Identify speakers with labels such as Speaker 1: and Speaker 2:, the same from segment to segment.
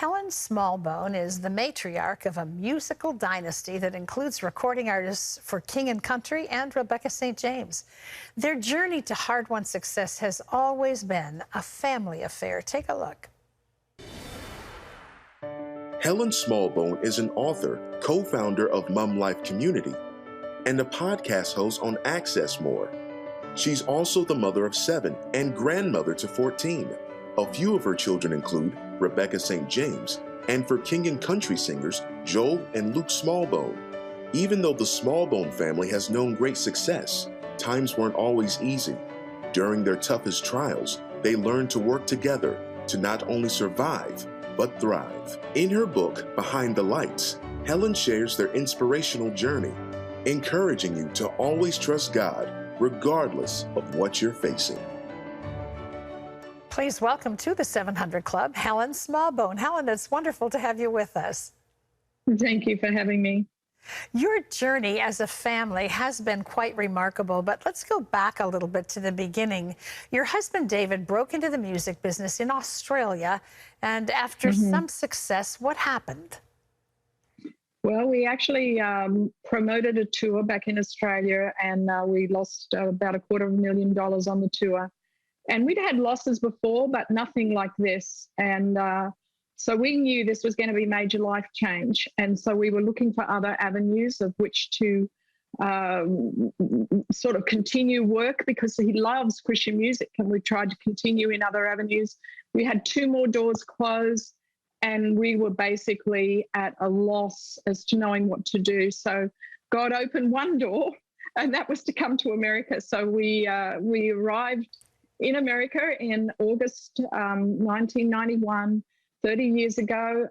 Speaker 1: Helen Smallbone is the matriarch of a musical dynasty that includes recording artists for King and Country and Rebecca St. James. Their journey to hard-won success has always been a family affair. Take a look.
Speaker 2: Helen Smallbone is an author, co-founder of Mum Life Community, and a podcast host on Access More. She's also the mother of 7 and grandmother to 14. A few of her children include Rebecca St. James, and for King and Country singers Joel and Luke Smallbone. Even though the Smallbone family has known great success, times weren't always easy. During their toughest trials, they learned to work together to not only survive, but thrive. In her book, Behind the Lights, Helen shares their inspirational journey, encouraging you to always trust God, regardless of what you're facing.
Speaker 1: Please welcome to the 700 Club, Helen Smallbone. Helen, it's wonderful to have you with us.
Speaker 3: Thank you for having me.
Speaker 1: Your journey as a family has been quite remarkable, but let's go back a little bit to the beginning. Your husband, David, broke into the music business in Australia, and after some success, what happened?
Speaker 3: Well, we actually promoted a tour back in Australia, and we lost about $250,000 on the tour. And we'd had losses before, but nothing like this. And so we knew this was going to be major life change. And so we were looking for other avenues of which to sort of continue work, because he loves Christian music, and we tried to continue in other avenues. We had 2 more doors closed, and we were basically at a loss as to knowing what to do. So God opened one door, and that was to come to America. So we arrived in America in August 1991, 30 years ago.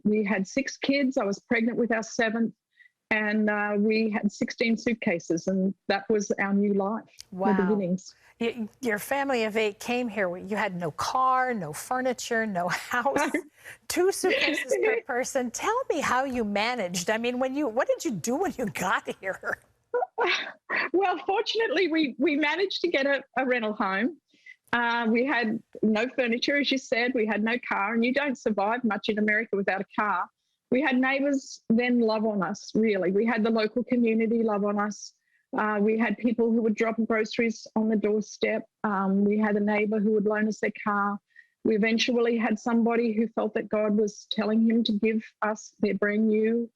Speaker 3: We had 6 kids. I was pregnant with our 7th, and we had 16 suitcases, and that was our new life.
Speaker 1: Wow.
Speaker 3: The beginnings.
Speaker 1: Your family of 8 came here. You had no car, no furniture, no house, 2 suitcases per person. Tell me how you managed. I mean, what did you do when you got here?
Speaker 3: Well, fortunately, we managed to get a rental home. We had no furniture, as you said. We had no car, and you don't survive much in America without a car. We had neighbours then love on us, really. We had the local community love on us. We had people who would drop groceries on the doorstep. We had a neighbour who would loan us their car. We eventually had somebody who felt that God was telling him to give us their brand new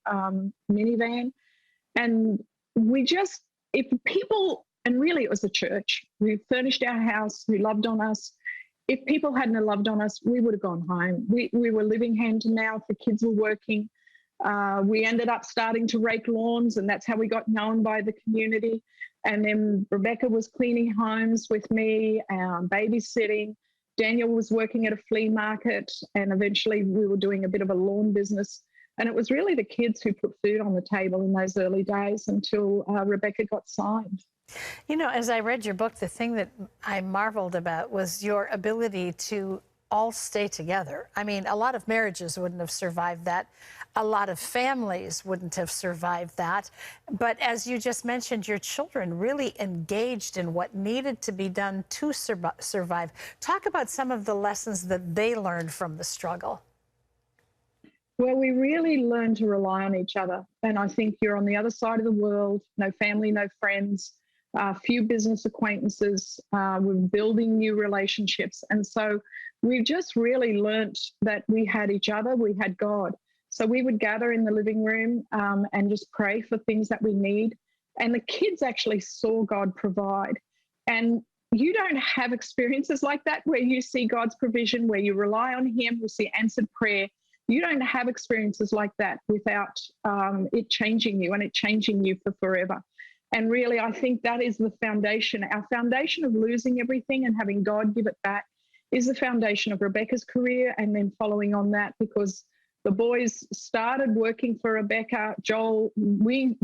Speaker 3: minivan. And we just, if people, and really it was the church who furnished our house, who loved on us. If people hadn't loved on us, we would have gone home. We were living hand to mouth. The kids were working. We ended up starting to rake lawns, and that's how we got known by the community. And then Rebecca was cleaning homes with me, babysitting. Daniel was working at a flea market, and eventually we were doing a bit of a lawn business. And it was really the kids who put food on the table in those early days until Rebecca got signed.
Speaker 1: You know, as I read your book, the thing that I marveled about was your ability to all stay together. I mean, a lot of marriages wouldn't have survived that. A lot of families wouldn't have survived that. But as you just mentioned, your children really engaged in what needed to be done to survive. Talk about some of the lessons that they learned from the struggle.
Speaker 3: Well, we really learned to rely on each other. And I think you're on the other side of the world, no family, no friends, few business acquaintances. We're building new relationships. And so we just really learnt that we had each other, we had God. So we would gather in the living room and just pray for things that we need. And the kids actually saw God provide. And you don't have experiences like that where you see God's provision, where you rely on him, you see answered prayer. You don't have experiences like that without it changing you, and it changing you for forever. And really, I think that is the foundation. Our foundation of losing everything and having God give it back is the foundation of Rebecca's career, and then following on that, because the boys started working for Rebecca. Joel, we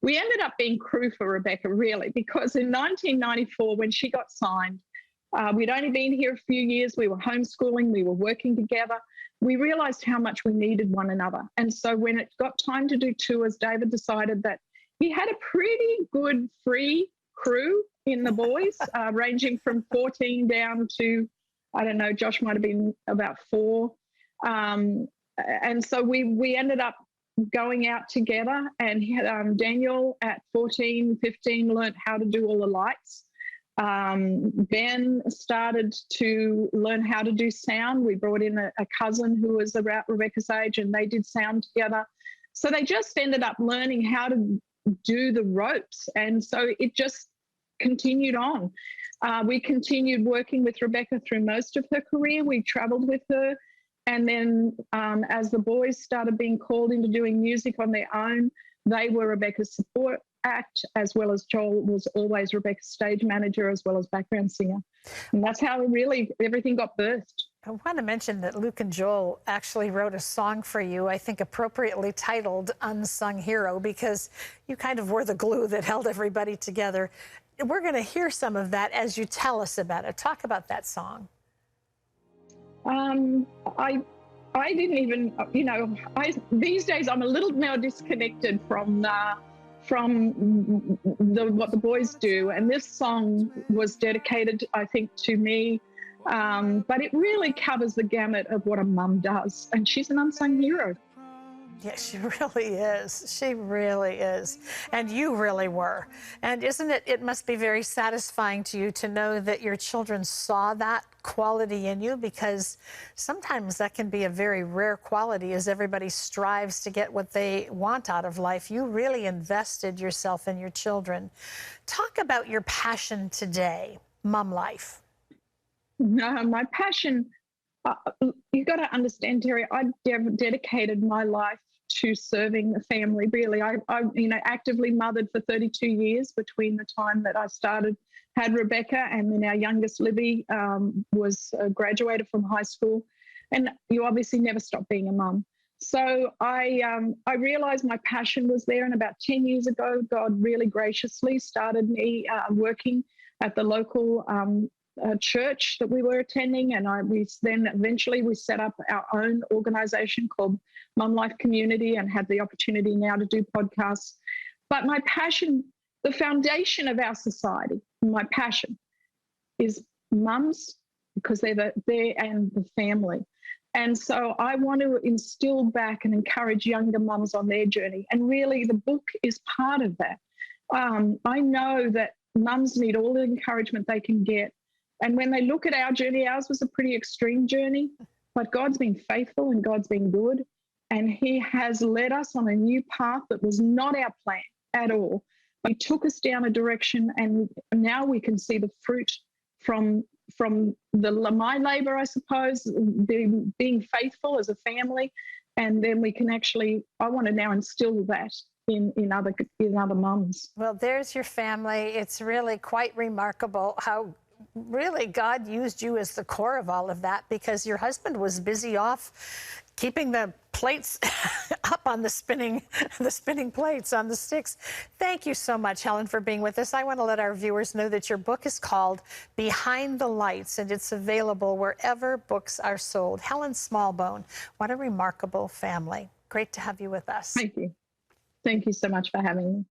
Speaker 3: ended up being crew for Rebecca, really, because in 1994, when she got signed, we'd only been here a few years. We were homeschooling. We were working together. We realised how much we needed one another. And so when it got time to do tours, David decided that he had a pretty good free crew in the boys, ranging from 14 down to, I don't know, Josh might have been about 4. And so we ended up going out together, and Daniel at 14, 15 learned how to do all the lights. Ben started to learn how to do sound. We brought in a cousin who was about Rebecca's age, and they did sound together. So they just ended up learning how to do the ropes. And so it just continued on. We continued working with Rebecca through most of her career. We traveled with her. And then as the boys started being called into doing music on their own, they were Rebecca's support act, as well as Joel was always Rebecca's stage manager, as well as background singer. And that's how really everything got birthed.
Speaker 1: I want to mention that Luke and Joel actually wrote a song for you, I think appropriately titled Unsung Hero, because you kind of were the glue that held everybody together. We're going to hear some of that as you tell us about it. Talk about that song.
Speaker 3: I didn't even, these days I'm a little more disconnected from what the boys do. And this song was dedicated, I think, to me. But it really covers the gamut of what a mum does. And she's an unsung hero.
Speaker 1: Yeah, she really is. She really is. And you really were. And isn't it, it must be very satisfying to you to know that your children saw that quality in you, because sometimes that can be a very rare quality as everybody strives to get what they want out of life. You really invested yourself in your children. Talk about your passion today, mom life.
Speaker 3: My passion, you've got to understand, Terry, I dedicated my life to serving the family, really. I actively mothered for 32 years between the time that I had Rebecca, and then our youngest, Libby, was graduated from high school. And you obviously never stop being a mum. So I realized my passion was there, and about 10 years ago, God really graciously started me working at the local church that we were attending, and we eventually set up our own organization called Mum Life Community, and had the opportunity now to do podcasts. But my passion, the foundation of our society, my passion is mums, because they're and the family. And so I want to instill back and encourage younger mums on their journey. And really the book is part of that. I know that mums need all the encouragement they can get. And when they look at our journey, ours was a pretty extreme journey, but God's been faithful and God's been good. And he has led us on a new path that was not our plan at all. But he took us down a direction, and now we can see the fruit from my labor, I suppose, being faithful as a family. And then we can I want to now instill that in other mums.
Speaker 1: Well, there's your family. It's really quite remarkable how really God used you as the core of all of that, because your husband was busy off keeping the plates up on the spinning plates on the sticks. Thank you so much, Helen, for being with us. I want to let our viewers know that your book is called Behind the Lights, and it's available wherever books are sold. Helen Smallbone, what a remarkable family. Great to have you with us.
Speaker 3: Thank you. Thank you so much for having me.